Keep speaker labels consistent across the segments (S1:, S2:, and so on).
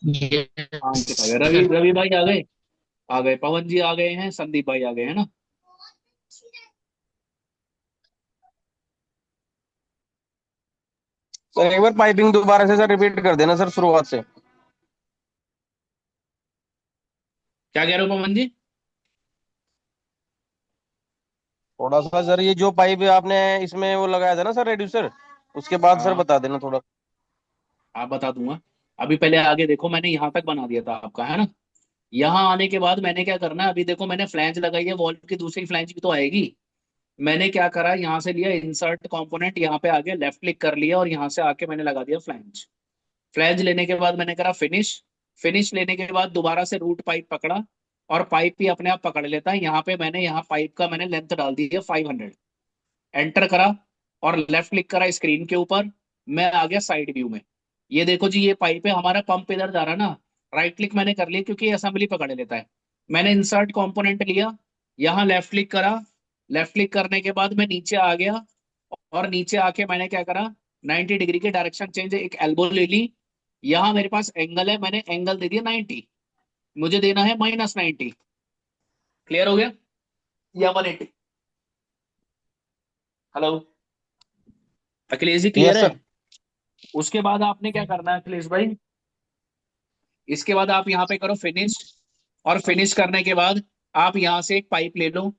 S1: ये
S2: हाँ अंकित आ गए, रवि रवि भाई आ गए, पवन जी आ गए हैं, संदीप भाई आ गए हैं ना।
S3: सर एक बार पाइपिंग दोबारा से सर रिपीट कर देना सर, शुरुआत से।
S2: क्या कह रहे हो पवन जी?
S3: थोड़ा सा सर, ये जो पाइप आपने इसमें वो लगाया था ना सर, रेड्यूसर, उसके बाद सर
S2: हाँ
S3: बता देना थोड़ा।
S2: आप बता दूंगा। अभी पहले आगे देखो, मैंने यहाँ तक बना दिया था आपका, है ना। यहाँ आने के बाद मैंने क्या करना है, अभी देखो मैंने फ्लैंज लगाई है, वॉल की दूसरी फ्लैंज भी तो आएगी। मैंने क्या करा, यहाँ से लिया इंसर्ट कंपोनेंट, यहाँ पे आगे लेफ्ट क्लिक कर लिया और यहाँ से आके मैंने लगा दिया फ्लैंज। फ्लैंज लेने के बाद मैंने करा फिनिश। फिनिश लेने के बाद दोबारा से रूट पाइप पकड़ा, और पाइप भी अपने आप पकड़ लेता है। यहाँ पे मैंने यहाँ पाइप का मैंने लेंथ डाल दी है 500। एंटर करा और लेफ्ट क्लिक करा स्क्रीन के ऊपर। मैं आ गया साइड व्यू में। ये देखो जी, ये पाइप है, हमारा पंप इधर जा रहा है ना। राइट क्लिक मैंने कर लिया क्योंकि ये असेंबली पकड़ लेता है। मैंने इंसर्ट कंपोनेंट लिया, यहाँ लेफ्ट क्लिक करा। लेफ्ट क्लिक करने के बाद मैं नीचे आ गया, और नीचे आके मैंने क्या करा, 90 डिग्री के डायरेक्शन चेंज, एक एल्बो ले ली। यहाँ मेरे पास एंगल है, मैंने एंगल दे दिया 90। मुझे देना है -90। क्लियर हो गया? या 180? Hello Akhilesh ji, clear
S3: yes
S2: है?
S3: सर।
S2: उसके बाद आपने क्या करना है अखिलेश भाई, इसके बाद आप यहाँ पे करो फिनिश। और फिनिश करने के बाद आप यहाँ से एक पाइप ले लो।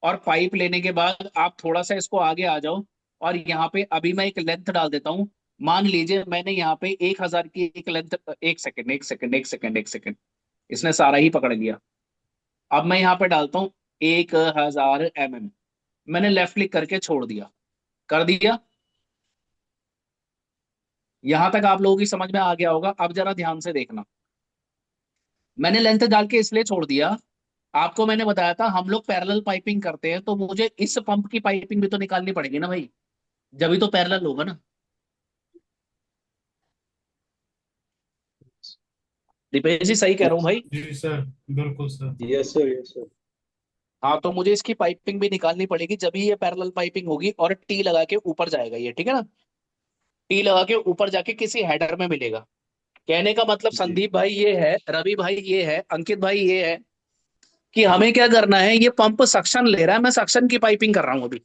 S2: और पाइप लेने के बाद आप थोड़ा सा इसको आगे आ जाओ। और यहाँ पे अभी मैं एक लेंथ डाल देता हूँ। मान लीजिए मैंने यहाँ पे 1000 की एक लेंथ, एक सेकंड एक सेकंड एक सेकंड एक सेकंड, इसने सारा ही पकड़ लिया। अब मैं यहाँ पे डालता हूँ 1000 mm। मैंने लेफ्ट क्लिक करके छोड़ दिया, कर दिया। यहां तक आप लोगों की समझ में आ गया होगा। अब जरा ध्यान से देखना, मैंने लेंथ डाल के इसलिए छोड़ दिया, आपको मैंने बताया था हम लोग पैरेलल पाइपिंग करते हैं, तो मुझे इस पंप की पाइपिंग भी तो निकालनी पड़ेगी ना भाई, जब भी तो पैरेलल होगा ना। दीपेश जी सही कह रहा हूँ भाई?
S1: जी सर, बिल्कुल sir.
S4: Yes sir, yes sir.
S2: हाँ, तो मुझे इसकी पाइपिंग भी निकालनी पड़ेगी, जब भी ये पैरेलल पाइपिंग होगी, और टी लगा के ऊपर जाएगा ये, ठीक है ना। टी लगा के ऊपर जाके किसी हेडर में मिलेगा। कहने का मतलब
S4: जी।
S2: संदीप भाई ये है, रवि भाई ये है, अंकित भाई ये है, कि हमें क्या करना है, ये पंप सक्शन ले रहा है, मैं सक्शन की पाइपिंग कर रहा हूँ अभी।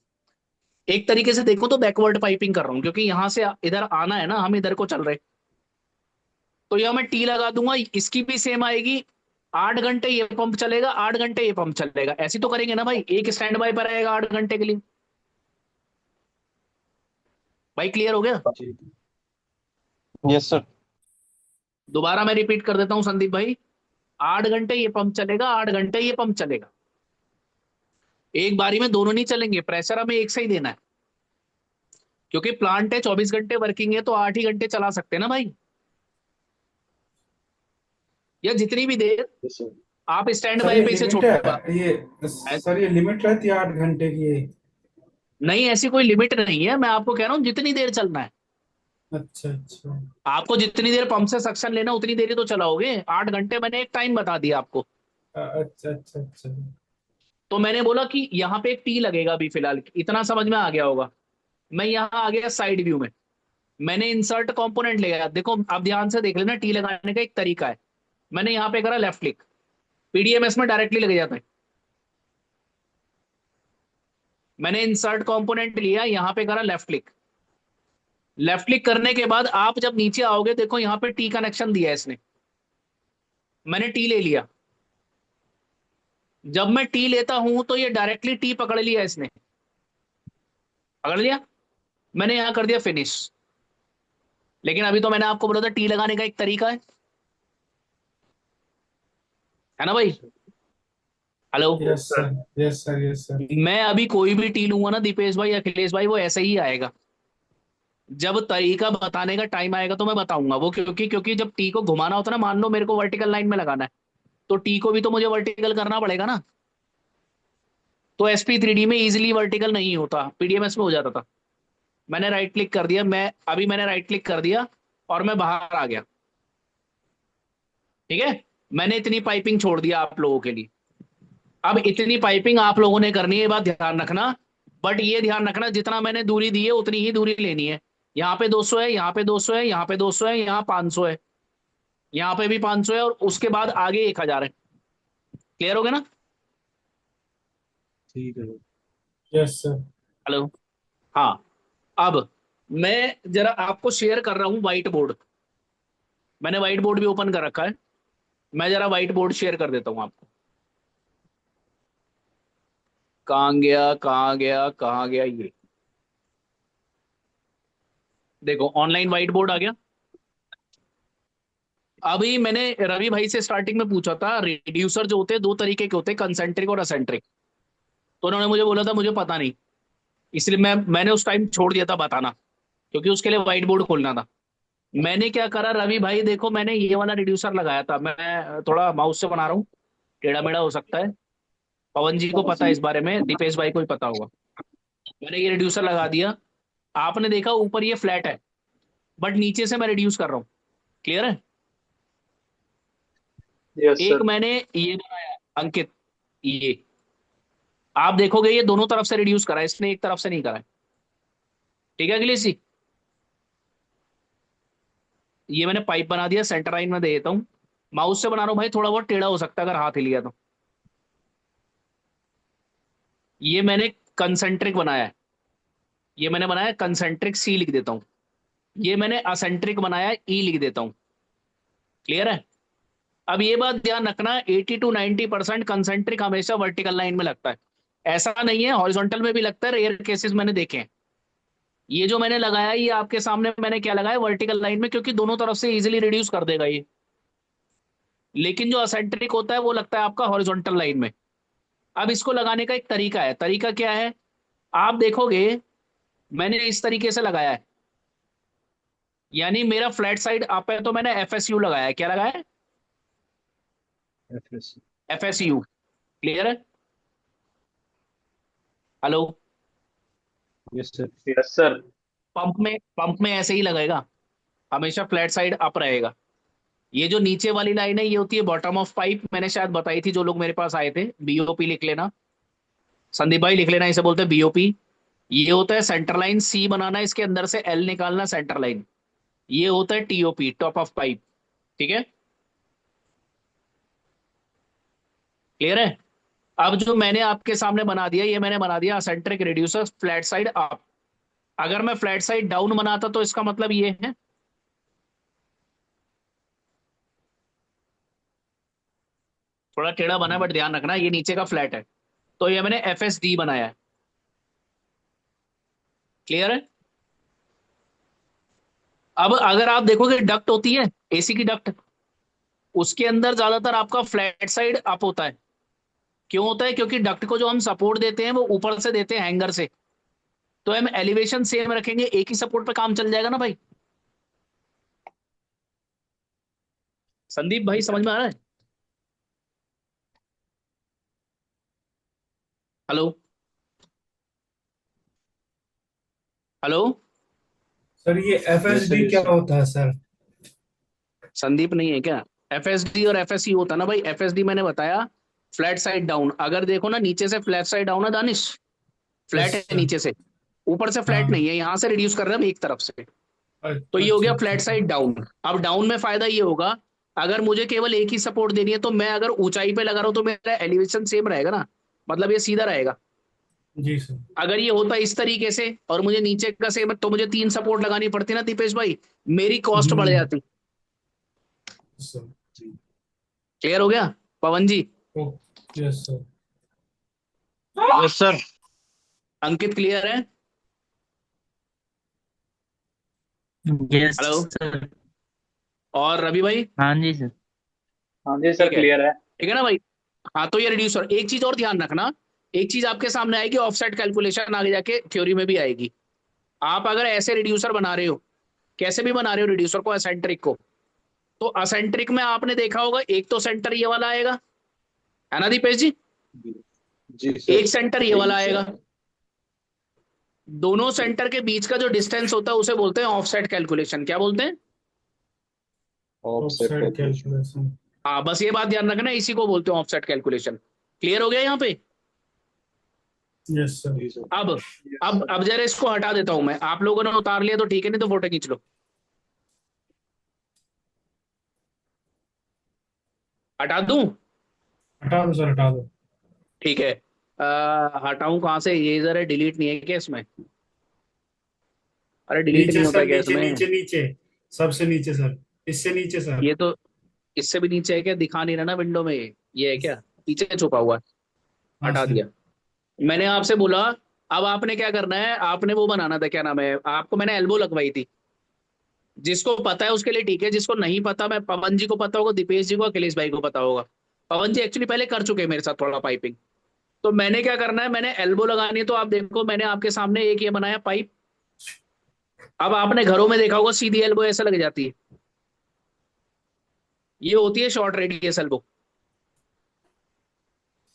S2: एक तरीके से देखो तो बैकवर्ड पाइपिंग कर रहा हूँ, क्योंकि यहां से इधर आना है ना, हम इधर को चल रहे। तो यह मैं टी लगा दूंगा, इसकी भी सेम आएगी। 8 घंटे ये पंप चलेगा, 8 घंटे ये पंप चलेगा, ऐसे तो करेंगे ना भाई, एक स्टैंड बाय पर रहेगा 8 घंटे के लिए। भाई क्लियर हो गया?
S4: जी।
S3: Yes sir.
S2: दोबारा मैं रिपीट कर देता हूँ संदीप भाई। 8 घंटे ये पंप चलेगा, 8 घंटे ये पंप चलेगा। एक बारी में दोनों नहीं चलेंगे, प्रेशर हमें एक से ही देना है। क्योंकि प्लांट है, 24 घंटे वर्किंग है, तो 8 ही घंटे चला सकते हैं ना भाई, या जितनी भी देर
S4: यस सर।
S2: आप स्टैंड
S1: सर
S2: बाय
S1: ये
S2: पे इसे
S1: लिमिट
S2: छोड़।
S1: है, ये सर ये लिमिट रहती है 8 घंटे की?
S2: नहीं, ऐसी कोई लिमिट नहीं है, मैं आपको कह रहा हूँ जितनी देर चलना है।
S1: अच्छा अच्छा।
S2: आपको जितनी देर पंप से सक्शन लेना उतनी देर ही तो चलाओगे, 8 घंटे मैंने एक टाइम बता दिया आपको।
S1: अच्छा अच्छा अच्छा।
S2: तो मैंने बोला कि यहाँ पे एक टी लगेगा अभी फिलहाल, इतना समझ में आ गया होगा। मैं यहाँ आ गया साइड व्यू में, मैंने इंसर्ट कंपोनेंट लिया, देखो आप ध्यान से देख लेना, टी लगाने का एक तरीका है। मैंने यहाँ पे करा लेफ्ट क्लिक, पीडीएमएस में डायरेक्टली लग जाता है। मैंने इंसर्ट कंपोनेंट लिया, यहाँ पे करा लेफ्ट क्लिक। लेफ्ट क्लिक करने के बाद आप जब नीचे आओगे, देखो यहाँ पे टी कनेक्शन दिया है इसने, मैंने टी ले लिया। जब मैं टी लेता हूं तो ये डायरेक्टली टी पकड़ लिया इसने, पकड़ लिया। मैंने यहां कर दिया फिनिश। लेकिन अभी तो मैंने आपको बोला था टी लगाने का एक तरीका है ना भाई? Hello.
S1: Yes sir, yes sir, yes sir.
S2: मैं अभी कोई भी टी लूंगा ना दीपेश भाई, अखिलेश भाई, वो ऐसे ही आएगा। जब तरीका बताने का टाइम आएगा तो मैं बताऊंगा वो, क्योंकि क्योंकि जब टी को घुमाना होता है ना, मान लो मेरे को वर्टिकल लाइन में लगाना है, तो टी को भी तो मुझे वर्टिकल करना पड़ेगा ना। तो SP3D में इजिली वर्टिकल नहीं होता, पीडीएमएस में हो जाता था। मैंने राइट क्लिक कर दिया, मैंने राइट क्लिक कर दिया, और मैं बाहर आ गया। ठीक है, मैंने इतनी पाइपिंग छोड़ दिया आप लोगों के लिए। अब इतनी पाइपिंग आप लोगों ने करनी है, ये बात ध्यान रखना। बट ये ध्यान रखना, जितना मैंने दूरी दी है उतनी ही दूरी लेनी है। यहाँ पे 200 है, यहाँ पे 200 है, यहाँ पे 200 है, यहाँ 500 है। यहाँ पे भी 500 है और उसके बाद आगे 1000 है। क्लियर हो गया ना?
S3: ठीक है।
S1: Yes sir.
S2: हेलो। हाँ। अब मैं जरा आपको शेयर कर रहा हूँ व्हाइट बोर्ड। मैंने व्हाइट बोर्ड भी ओपन कर रखा है। मैं जरा व्हाइट बोर्ड शेयर कर देता हूँ आपको। कहाँ गया, कहाँ गया, कहाँ गया ये? देखो ऑनलाइन व्हाइट बोर्ड आ गया। अभी मैंने रवि भाई से स्टार्टिंग में पूछा था, रिड्यूसर जो होते हैं दो तरीके के होते हैं, कंसेंट्रिक और असेंट्रिक। तो उन्होंने मुझे बोला था मुझे पता नहीं, इसलिए मैंने उस टाइम छोड़ दिया था बताना, क्योंकि उसके लिए व्हाइट बोर्ड खोलना था। मैंने क्या करा रवि भाई, देखो मैंने ये वाला रिड्यूसर लगाया था, मैं थोड़ा माउस से बना रहा हूँ, टेढ़ा मेढ़ा हो सकता है। पवन जी को पता है इस बारे में, दीपेश भाई को भी पता होगा। मैंने ये रिड्यूसर लगा दिया। आपने देखा ऊपर ये फ्लैट है, बट नीचे से मैं रिड्यूस कर रहा हूँ। क्लियर है?
S4: यस
S2: एक
S4: सर।
S2: मैंने ये बनाया अंकित, ये आप देखोगे ये दोनों तरफ से रिड्यूस करा है, इसने एक तरफ से नहीं करा है। ठीक है अगली सी, ये मैंने पाइप बना दिया, सेंटर लाइन में दे देता हूँ। माउस से बना रहा हूँ भाई, थोड़ा बहुत टेढ़ा हो सकता है अगर हाथ हिल गया तो। ये मैंने कंसेंट्रिक बनाया है, ये मैंने बनाया कंसेंट्रिक, सी लिख देता हूँ। ये मैंने असेंट्रिक बनाया है, ई लिख देता हूँ। क्लियर है? अब ये बात ध्यान रखना, 80 to 90% कंसेंट्रिक हमेशा वर्टिकल लाइन में लगता है। ऐसा नहीं है, हॉरिजॉन्टल में भी लगता है, रेयर केसेस मैंने देखे हैं। ये जो मैंने लगाया है, ये आपके सामने मैंने क्या लगाया, वर्टिकल लाइन में, क्योंकि दोनों तरफ से इजीली रिड्यूस कर देगा ये। लेकिन जो असेंट्रिक होता है वो लगता है आपका हॉरिजॉन्टल लाइन में। अब इसको लगाने का एक तरीका है, तरीका क्या है? आप देखोगे मैंने इस तरीके से लगाया है, यानी मेरा फ्लैट साइड अप है तो मैंने एफएसयू लगाया है। क्या लगाया है?
S3: FS।
S2: एफएसयू। क्लियर है? Hello.
S3: Yes sir.
S4: Yes sir.
S2: Pump में ऐसे ही लगेगा, हमेशा फ्लैट साइड अप रहेगा। ये जो नीचे वाली लाइन है ये होती है बॉटम ऑफ पाइप, मैंने शायद बताई थी जो लोग मेरे पास आए थे। बीओपी लिख लेना, संदीप भाई लिख लेना, इसे बोलते हैं बीओपी। ये होता है सेंटर लाइन, सी बनाना, इसके अंदर से एल निकालना, सेंटर लाइन। ये होता है टीओपी, टॉप ऑफ पाइप। ठीक है? क्लियर है? अब जो मैंने आपके सामने बना दिया, ये मैंने बना दिया eccentric reducer, flat side up. अगर मैं फ्लैट साइड डाउन बनाता तो इसका मतलब ये है, थोड़ा टेढ़ा बना है बट ध्यान रखना ये नीचे का फ्लैट है। तो ये मैंने एफ एस डी बनाया है। क्लियर है? अब अगर आप देखोगे डक्ट होती है, एसी की डक्ट, उसके अंदर ज्यादातर आपका फ्लैट साइड अप होता है। क्यों होता है? क्योंकि डक्ट को जो हम सपोर्ट देते हैं वो ऊपर से देते हैं, हैंगर से। तो हम एलिवेशन सेम रखेंगे, एक ही सपोर्ट पे काम चल जाएगा ना भाई। संदीप भाई समझ में आ रहा है? हेलो। हेलो।
S1: सर ये
S3: यस सर।
S1: एफएसडी
S3: यस
S1: क्या
S3: सर।
S1: होता है सर?
S2: संदीप नहीं है क्या? एफएसडी और एफएसई होता ना भाई। एफएसडी मैंने बताया फ्लैट साइड डाउन, अगर देखो ना नीचे से फ्लैट साइड डाउन है दानिश,
S1: यस
S2: फ्लैट है
S1: सर।
S2: नीचे से, ऊपर से फ्लैट
S1: हाँ।
S2: नहीं है, यहां से रिड्यूस कर रहे हैं हम एक तरफ से। तो ये हो
S1: अच्छा
S2: गया
S1: अच्छा।
S2: Flat side down. अब डाउन में फायदा ये होगा, अगर मुझे केवल एक ही सपोर्ट देनी है तो मैं अगर ऊंचाई पे लगा रहा हूं तो मेरा एलिवेशन सेम रहेगा ना, मतलब ये सीधा रहेगा।
S1: जी सर।
S2: अगर ये होता इस तरीके से और मुझे नीचे का सेम, तो मुझे 3 सपोर्ट लगानी पड़ती ना दीपेश भाई, मेरी कॉस्ट बढ़
S1: हम्म।
S2: जाती।
S1: सर।
S2: क्लियर हो गया पवन जी?
S1: ओ। Yes sir.
S3: Yes sir.
S2: Ankit clear है?
S5: Yes
S2: hello.
S5: सर।
S2: और रवि भाई?
S5: हाँ जी सर।
S4: हाँ जी सर,
S2: ठीक है,
S4: क्लियर है।
S2: ठीक है ना भाई? हाँ तो ये रिड्यूसर, एक चीज और ध्यान रखना, एक चीज आपके सामने आएगी ऑफसेट कैलकुलेशन, आगे जाके थ्योरी में भी आएगी। आप अगर ऐसे रिड्यूसर बना रहे हो, कैसे भी बना रहे हो रिड्यूसर को, असेंट्रिक को, तो असेंट्रिक में आपने देखा होगा एक तो सेंटर ये वाला आएगा, है ना दीपेश जी?
S3: जी सर।
S2: एक सेंटर ये वाला आएगा। दोनों सेंटर के बीच का जो डिस्टेंस होता है उसे बोलते हैं ऑफसेट कैलकुलेशन। क्या बोलते हैं?
S3: Offset
S1: offside
S3: calculation.
S1: कैलकुलेशन।
S2: हाँ बस ये बात ध्यान रखना, इसी को बोलते हैं ऑफसेट कैलकुलेशन। क्लियर हो गया यहाँ पे?
S1: Yes sir.
S3: जी सर।
S2: अब
S4: यस
S2: अब
S4: सर।
S2: अब जरा इसको हटा देता हूं मैं, आप लोगों ने उतार लिया तो ठीक है, नहीं तो फोटो खींच लो। हटा दूं?
S1: हटा दो सर, हटा दो।
S2: ठीक है। हटाऊं कहाँ से? ये जरा डिलीट नहीं है क्या इसमें? अरे डिलीट
S1: नीचे
S2: नहीं होता
S1: सर,
S2: क्या
S1: नीचे
S2: इसमें?
S1: नीचे नीचे, सबसे नीचे सर, इससे नीचे सर।
S2: ये तो इससे भी नीचे है क्या? दिखा नहीं रहा ना विंडो में। ये है क्या? पीछे छुपा हुआ है।
S1: हाँ
S2: हटा
S1: सर।
S2: दिया। मैंने आपसे बोला, अब आपने क्या करना है, आपने वो बनाना था, क्या नाम है, आपको मैंने एल्बो लगवाई थी। जिसको पता है उसके लिए ठीक है, जिसको नहीं पता, मैं पवन जी को पता होगा, दीपेश जी को, अखिलेश भाई को पता होगा। पवन जी एक्चुअली पहले कर चुके हैं मेरे साथ थोड़ा पाइपिंग। तो मैंने क्या करना है, मैंने एल्बो लगानी है, तो आप देखो मैंने आपके सामने एक ये बनाया पाइप। अब आपने घरों में देखा होगा सीधी एल्बो ऐसे लग जाती है। ये होती है शॉर्ट रेडियस एल्बो।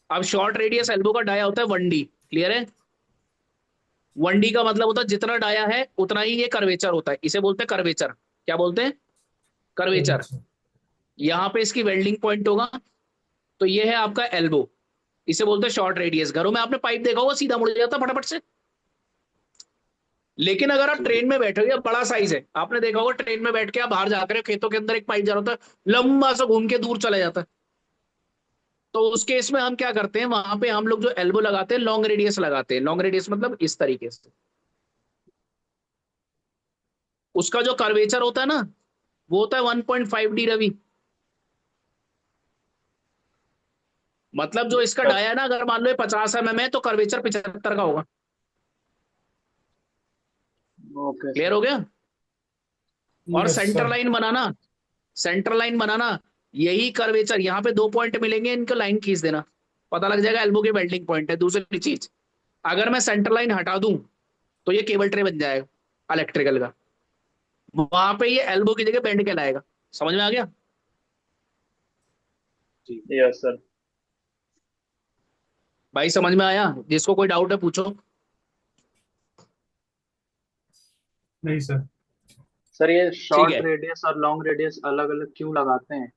S2: अब शॉर्ट रेडियस एल्बो का डाया होता है 1D। क्लियर है? 1D का मतलब होता है जितना डाया है उतना ही ये कर्वेचर होता है, इसे बोलते हैं कर्वेचर। क्या बोलते हैं? कर्वेचर।
S1: अच्छा।
S2: यहाँ पे इसकी वेल्डिंग पॉइंट होगा। तो ये है आपका एल्बो। इसे बोलते हैं शॉर्ट रेडियस। घरों में आपने पाइप देखा होगा सीधा मुड़ जाता है फटाफट से। लेकिन अगर आप ट्रेन में बैठे हो, या बड़ा साइज है, आपने देखा होगा ट्रेन में बैठ के आप बाहर जाकर खेतों के अंदर एक पाइप जा रहा होता है, लंबा सा घूम के दूर चला जाता है। तो उस केस में हम क्या करते हैं, वहां पे हम लोग जो एल्बो लगाते हैं लॉन्ग रेडियस लगाते हैं। लॉन्ग रेडियस मतलब इस तरीके से। उसका जो कर्वेचर होता है ना, वो होता है 1.5D रवि। मतलब जो इसका डाया है ना, अगर मान लो 50 mm है तो कर्वेचर 75 का होगा।
S5: Okay
S2: clear
S5: sir.
S2: हो गया? और
S1: यस
S2: सेंटर
S1: सर।
S2: लाइन बनाना, सेंटर लाइन बनाना, यही कर्वेचर, यहाँ पे 2 पॉइंट मिलेंगे, इनका लाइन खींच देना, पता लग जाएगा एल्बो के वेल्डिंग पॉइंट है। दूसरी चीज, अगर मैं सेंटर लाइन हटा दूं तो ये केबल ट्रे बन जाएगा इलेक्ट्रिकल का। वहां पे ये एल्बो की जगह बेंड कहलाएगा। समझ में आ गया?
S5: Yes sir.
S2: भाई समझ में आया? जिसको कोई डाउट है पूछो।
S1: नहीं सर।
S5: सर ये
S2: ठीक
S5: शॉर्ट
S2: है
S5: रेडियस और लॉन्ग रेडियस अलग अलग क्यों लगाते हैं?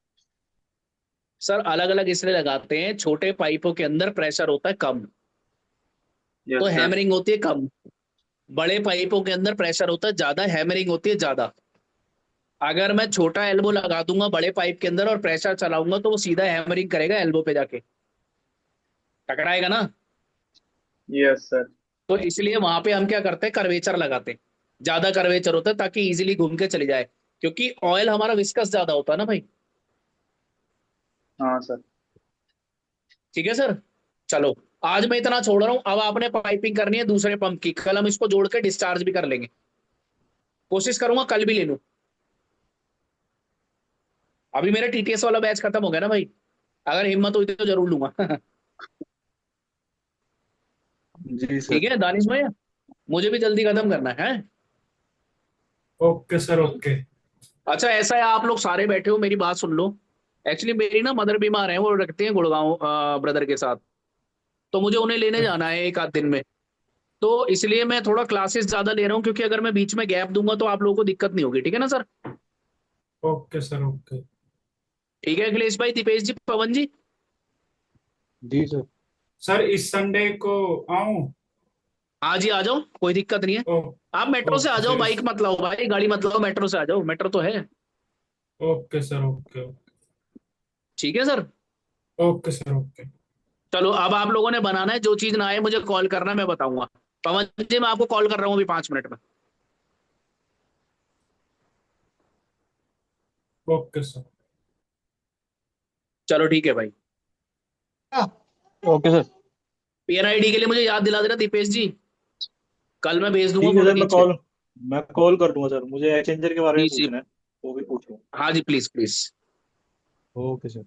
S2: सर, अलग अलग इसलिए लगाते हैं, छोटे पाइपों के अंदर प्रेशर होता है कम, तो
S5: यस सर।
S2: हैमरिंग होती है कम। बड़े पाइपों के अंदर प्रेशर होता है ज्यादा, हैमरिंग होती है ज्यादा। अगर मैं छोटा एल्बो लगा दूंगा बड़े पाइप के अंदर और प्रेशर चलाऊंगा तो वो सीधा हैमरिंग करेगा एल्बो पे जाके, टकराएगा ना।
S5: Yes sir.
S2: तो इसलिए वहां पे हम क्या करते हैं, कर्वेचर लगाते हैं। ज्यादा कर्वेचर होता है ताकि इजीली घूम के चली जाए, क्योंकि ऑयल हमारा विस्कस ज्यादा होता है ना भाई।
S5: हाँ सर।
S2: ठीक है सर। चलो, आज मैं इतना छोड़ रहा हूँ, अब आपने पाइपिंग करनी है दूसरे पंप की, कल हम इसको जोड़ के डिस्चार्ज भी कर लेंगे। कोशिश करूंगा कल भी ले लूं। अभी मेरा TTS वाला बैच खत्म हो गया ना भाई, अगर हिम्मत हुई तो जरूर लूंगा।
S3: जी
S2: ठीक
S3: सर।
S2: है दानिश भाई, मुझे भी जल्दी खत्म करना है।
S1: Okay sir, okay.
S2: अच्छा ऐसा है, आप लोग सारे बैठे हो, मेरी बात सुन लो। एक्चुअली मेरी ना मदर बीमार है, वो रखते हैं गुड़गांव ब्रदर के साथ। तो मुझे उन्हें लेने जाना है एक आध दिन में। तो इसलिए मैं थोड़ा क्लासेस ज्यादा ले रहा हूँ, क्योंकि अगर मैं बीच में गैप दूंगा तो आप लोगों को दिक्कत नहीं होगी। ठीक है ना सर?
S1: Okay sir, okay.
S2: ठीक है अखिलेश भाई, दीपेश जी, पवन जी।
S3: जी सर।
S1: सर इस संडे को आऊं?
S2: आज ही आ जाओ, कोई दिक्कत नहीं है।
S1: ओ,
S2: आप मेट्रो से आ
S1: ओके
S2: जाओ,
S1: सर
S2: बाइक मत लाओ भाई, गाड़ी मत लाओ, मेट्रो से आ जाओ, मेट्रो तो है।
S1: Okay sir, okay.
S2: ठीक है सर।
S1: Okay sir, okay.
S2: चलो, अब आप लोगों ने बनाना है, जो चीज ना आए मुझे कॉल करना, मैं बताऊंगा। पवन जी मैं आपको कॉल कर रहा हूँ अभी 5 मिनट में।
S1: Okay sir.
S2: चलो ठीक है भाई।
S3: Okay sir.
S2: PNID के लिए मुझे याद दिला देना दीपेश जी, कल मैं भेज दूंगा
S4: ठीक है
S2: फोटो
S4: सर,
S2: खींच के।
S4: मैं कॉल कर दूंगा सर। मुझे एक्सचेंजर के बारे
S2: जी
S4: में
S2: जी।
S4: पूछना है, वो भी पूछ लूँ।
S2: हाँ जी, प्लीज प्लीज।
S4: Okay sir.